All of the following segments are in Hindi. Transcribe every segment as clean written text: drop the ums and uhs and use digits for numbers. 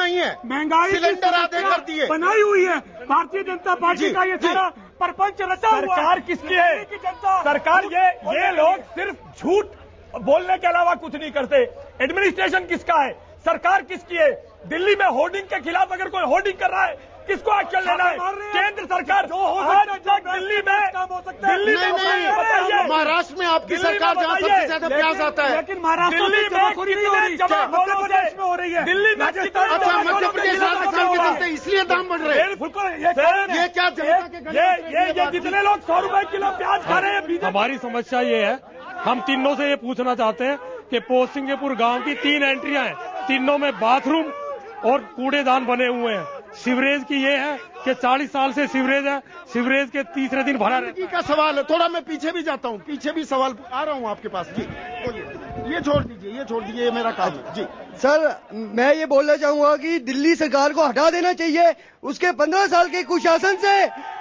नहीं है, महंगाई सिलेंडर आधे कर दिए, बनाई हुई है भारतीय जनता पार्टी का ये सारा प्रपंच रचा हुआ। सरकार किसकी है? सरकार ये लोग सिर्फ झूठ बोलने के अलावा कुछ नहीं करते। एडमिनिस्ट्रेशन किसका है? सरकार किसकी है? दिल्ली में होर्डिंग के खिलाफ अगर कोई होर्डिंग कर रहा है, किसको एक्शन लेना है? केंद्र सरकार। आज तक दिल्ली में नहीं, महाराष्ट्र में आपकी सरकार जहाँ सबसे ज्यादा प्याज आता है, लेकिन महाराष्ट्र दिल्ली में मध्य प्रदेश में हो रही है, दिल्ली में अच्छा मध्य प्रदेश राजस्थान के चलते इसलिए दाम बढ़ रहे हैं। ये क्या ये जितने लोग 100 रुपए किलो प्याज खा रहे हैं, हमारी समस्या ये है, हम तीनों से ये पूछना चाहते हैं कि पोसिंगपुर गांव की 3 एंट्रियां हैं, तीनों में बाथरूम और कूड़ेदान बने हुए हैं। सीवरेज की ये है कि 40 साल से सीवरेज है, सीवरेज के तीसरे दिन भरा रहता का सवाल है। थोड़ा मैं पीछे भी जाता हूँ, पीछे भी सवाल आ रहा हूँ आपके पास। जी ये छोड़ दीजिए, ये मेरा काम है। जी सर, मैं ये बोलना चाहूंगा कि दिल्ली सरकार को हटा देना चाहिए। उसके 15 साल के कुशासन से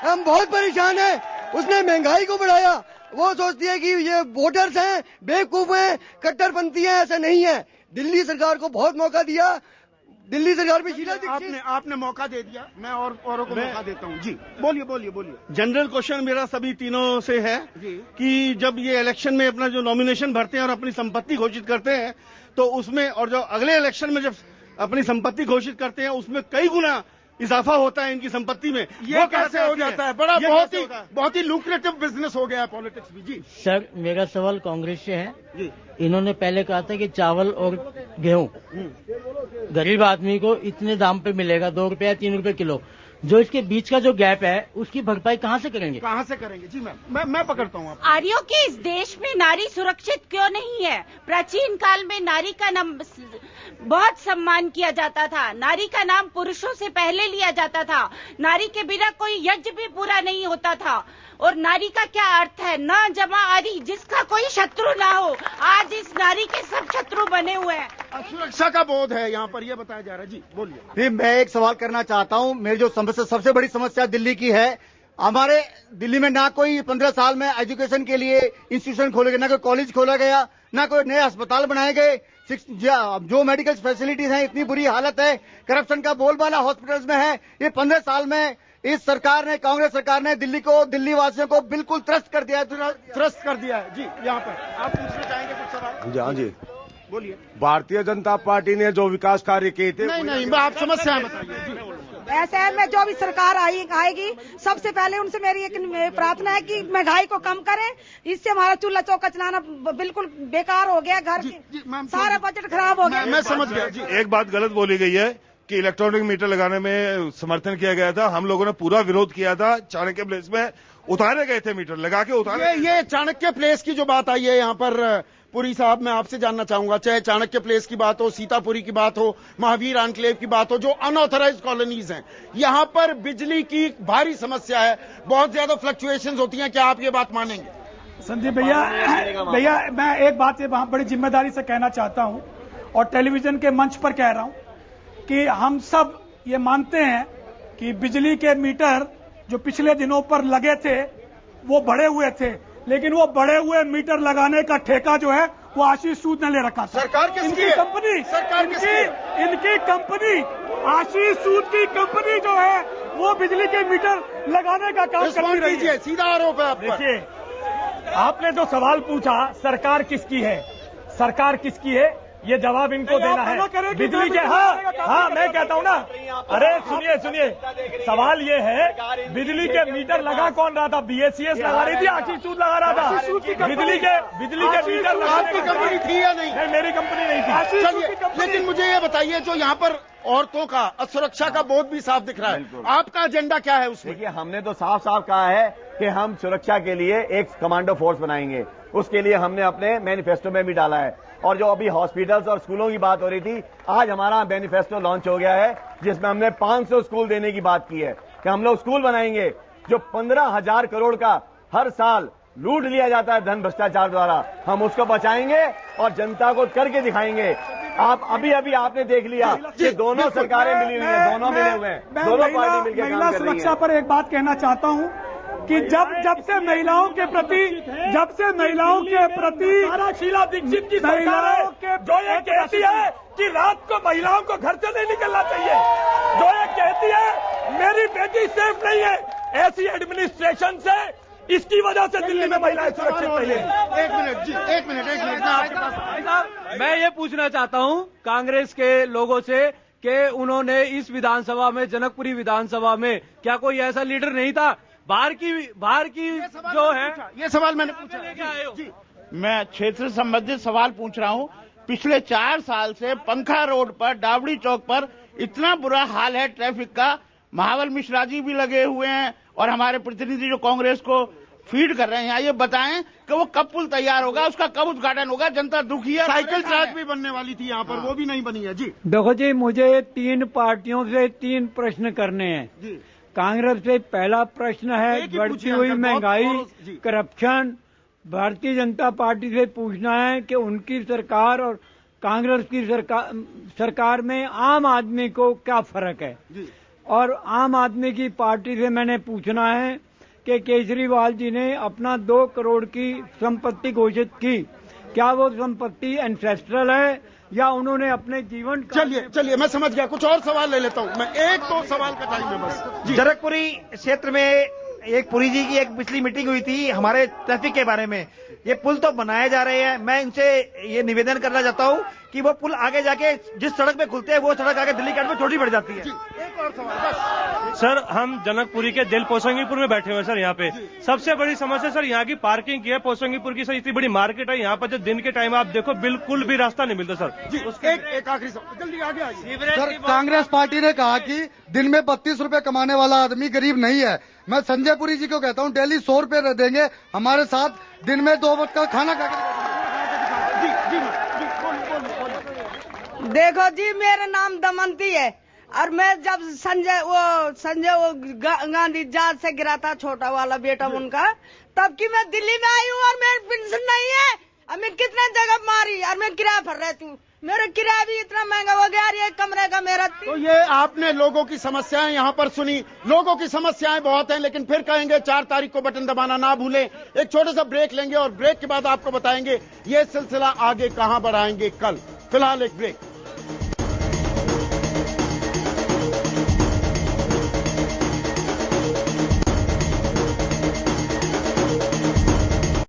हम बहुत परेशान हैं। उसने महंगाई को बढ़ाया। वो सोचती है कि ये वोटर्स हैं, बेवकूफ हैं, कट्टरपंथी हैं। ऐसा नहीं है। दिल्ली सरकार को बहुत मौका दिया। दिल्ली सरकार में शीला दीक्षित आपने मौका दे दिया, मैं औरों को मौका देता हूँ। जी बोलिए। जनरल क्वेश्चन मेरा सभी तीनों से है कि जब ये इलेक्शन में अपना जो नॉमिनेशन भरते हैं और अपनी संपत्ति घोषित करते हैं, तो उसमें, और जो अगले इलेक्शन में जब अपनी संपत्ति घोषित करते हैं, उसमें कई गुना इजाफा होता है इनकी संपत्ति में। ये कैसे हो जाता है? बड़ा बहुत ही लुक्रेटिव बिजनेस हो गया है पॉलिटिक्स भी। जी सर, मेरा सवाल कांग्रेस से है। जी, इन्होंने पहले कहा था कि चावल और गेहूं गरीब आदमी को इतने दाम पे मिलेगा, 2 रुपए या 3 रुपए किलो। जो इसके बीच का जो गैप है, उसकी भरपाई कहाँ से करेंगे? जी मैं पकड़ता हूँ। आर्यों के इस देश में नारी सुरक्षित क्यों नहीं है? प्राचीन काल में नारी का नाम बहुत सम्मान किया जाता था। नारी का नाम पुरुषों से पहले लिया जाता था। नारी के बिना कोई यज्ञ भी पूरा नहीं होता था। और नारी का क्या अर्थ है? न जमा आरी, जिसका कोई शत्रु ना हो। आज इस नारी के सब शत्रु बने हुए हैं। सुरक्षा का बोध है यहाँ पर, ये बताया जा रहा है। जी बोलिए। फिर मैं एक सवाल करना चाहता हूँ। मेरी जो समस्या, सबसे बड़ी समस्या दिल्ली की है। हमारे दिल्ली में ना कोई 15 साल में एजुकेशन के लिए इंस्टीट्यूशन खोले गए, ना कोई कॉलेज खोला गया, ना कोई नए अस्पताल बनाए गए। जो मेडिकल फैसिलिटीज हैं, इतनी बुरी हालत है। करप्शन का बोलबाला हॉस्पिटल्स में है। ये 15 साल में इस सरकार ने, कांग्रेस सरकार ने दिल्ली वासियों को बिल्कुल त्रस्त कर दिया है। जी यहाँ पर आप पूछना चाहेंगे कुछ सवाल? हाँ जी बोलिए। भारतीय जनता पार्टी ने जो विकास कार्य किए थे, नहीं, आप समस्या बताइए। ऐसे में जो भी सरकार आएगी, सबसे पहले उनसे मेरी एक प्रार्थना है कि महंगाई को कम करें। इससे हमारा चूल्हा चौका चलाना बिल्कुल बेकार हो गया। घर सारा बजट खराब हो गया। मैं समझ गया। एक बात गलत बोली गई है कि इलेक्ट्रॉनिक मीटर लगाने में समर्थन किया गया था। हम लोगों ने पूरा विरोध किया था। चाणक्य प्लेस में उतारे गए थे, मीटर लगा के उतारे। ये चाणक्य प्लेस की जो बात आई है यहाँ पर, पुरी साहब, मैं आपसे जानना चाहूंगा, चाहे चाणक्य प्लेस की बात हो, सीतापुरी की बात हो, महावीर एन्क्लेव की बात हो, जो अनऑथराइज्ड कॉलोनीज हैं, यहाँ पर बिजली की भारी समस्या है। बहुत ज्यादा फ्लक्चुएशंस होती हैं। क्या आप ये बात मानेंगे? संदीप भैया, मैं एक बात ये बड़ी जिम्मेदारी से कहना चाहता हूँ और टेलीविजन के मंच पर कह रहा हूँ कि हम सब ये मानते हैं कि बिजली के मीटर जो पिछले दिनों पर लगे थे वो बढ़े हुए थे, लेकिन वो बढ़े हुए मीटर लगाने का ठेका जो है वो आशीष सूद ने ले रखा था। इनकी कंपनी आशीष सूद की कंपनी जो है वो बिजली के मीटर लगाने का काम कर रही है। सीधा आरोप है। देखिए, आपने जो सवाल पूछा, सरकार किसकी है, सरकार किसकी है, ये जवाब इनको देना है। बिजली के हाँ मैं कहता हूँ ना, अरे सुनिए, सवाल ये है, बिजली के मीटर लगा कौन रहा था? BSES लगा रही थी, आशीष सूद लगा रहा था। बिजली के मीटर आपकी कंपनी थी या नहीं? मेरी कंपनी नहीं थी। चलिए, लेकिन मुझे ये बताइए, जो यहाँ पर औरतों का सुरक्षा का बोध भी साफ दिख रहा है, आपका एजेंडा क्या है उसमें? देखिए, हमने तो साफ कहा है कि हम सुरक्षा के लिए एक कमांडो फोर्स बनाएंगे। उसके लिए हमने अपने मैनिफेस्टो में भी डाला है। और जो अभी हॉस्पिटल्स और स्कूलों की बात हो रही थी, आज हमारा मैनिफेस्टो लॉन्च हो गया है, जिसमें हमने 500 स्कूल देने की बात की है कि हम लोग स्कूल बनाएंगे। जो 15,000 करोड़ का हर साल लूट लिया जाता है धन भ्रष्टाचार द्वारा, हम उसको बचाएंगे और जनता को करके दिखाएंगे। आप अभी आपने देख लिया कि दोनों सरकारें मिली हुई हैं, दोनों मिले हुए हैं, दोनों पार्टी मिलकर काम कर रही है। महिला सुरक्षा पर एक बात कहना चाहता हूँ कि जब से महिलाओं के प्रति शीला दीक्षित की सरकार है जो ये कहती है कि रात को महिलाओं को घर से नहीं निकलना चाहिए। हमारी बेटी सेफ नहीं है। ऐसी एडमिनिस्ट्रेशन से, इसकी वजह से दिल्ली में महिलाएं सुरक्षित नहीं है। एक मिनट जी, एक मिनट आपके पास। मैं ये पूछना चाहता हूं कांग्रेस के लोगों से कि उन्होंने इस विधानसभा में, जनकपुरी विधानसभा में, क्या कोई ऐसा लीडर नहीं था? बाहर की जो है, ये सवाल मैंने पूछा। मैं क्षेत्र से संबंधित सवाल पूछ रहा हूं। पिछले 4 साल से पंखा रोड पर, डावड़ी चौक पर इतना बुरा हाल है ट्रैफिक का। महाबल मिश्रा जी भी लगे हुए हैं और हमारे प्रतिनिधि जो कांग्रेस को फीड कर रहे हैं, ये बताएं कि वो कब पुल तैयार होगा, उसका कब उद्घाटन होगा? जनता दुखी है। साइकिल ट्रैक भी बनने वाली थी यहाँ पर, वो भी नहीं बनी है। जी देखो जी, मुझे 3 पार्टियों से 3 प्रश्न करने हैं। जी, कांग्रेस से पहला प्रश्न है बढ़ती हुई महंगाई, करप्शन। भारतीय जनता पार्टी से पूछना है कि उनकी सरकार और कांग्रेस की सरकार में आम आदमी को क्या फर्क है। और आम आदमी की पार्टी से मैंने पूछना है कि केजरीवाल जी ने अपना 2 करोड़ की संपत्ति घोषित की, क्या वो संपत्ति एंसेस्ट्रल है या उन्होंने अपने जीवन। चलिए मैं समझ गया। कुछ और सवाल ले लेता हूँ मैं, 1-2 सवाल का टाइम है बस। जनकपुरी क्षेत्र में एक पुरी जी की एक पिछली मीटिंग हुई थी हमारे ट्रैफिक के बारे में। ये पुल तो बनाए जा रहे हैं, मैं इनसे ये निवेदन करना चाहता हूँ कि वो पुल आगे जाके जिस सड़क पे खुलते हैं वो सड़क आगे दिल्ली कैंट में छोटी पड़ जाती है। एक और सवाल बस। सर, हम जनकपुरी के दिल पोसंगीपुर में बैठे हुए हैं सर। यहाँ पे सबसे बड़ी समस्या सर यहाँ की पार्किंग की है। पोसंगीपुर की सर इतनी बड़ी मार्केट है, यहाँ पर जब दिन के टाइम आप देखो बिल्कुल भी रास्ता नहीं मिलता सर। एक आखिरी सवाल, जल्दी आगे आइए। सर, कांग्रेस पार्टी ने कहा कि दिन में 32 रुपए कमाने वाला आदमी गरीब नहीं है। मैं संजय पुरी जी को कहता हूँ, डेली 100 रुपए देंगे हमारे साथ, दिन में 2 वक्त का खाना खा के। देखो जी, मेरा नाम दमनती है और मैं जब संजय गांधी जहाज से गिरा था, छोटा वाला बेटा उनका, तब की मैं दिल्ली में आई हूँ और मेरी पेंशन नहीं है। अब मैं कितने जगह मारी और मैं किराया भर रहती हूँ। मेरा किराया भी इतना महंगा हो गया, ये कमरे का मेरा। तो ये आपने लोगों की समस्याएं यहाँ पर सुनी। लोगों की समस्याएं बहुत हैं, लेकिन फिर कहेंगे 4 तारीख को बटन दबाना ना भूलें। एक छोटा सा ब्रेक लेंगे और ब्रेक के बाद आपको बताएंगे ये सिलसिला आगे कहां बढ़ाएंगे कल। फिलहाल एक ब्रेक।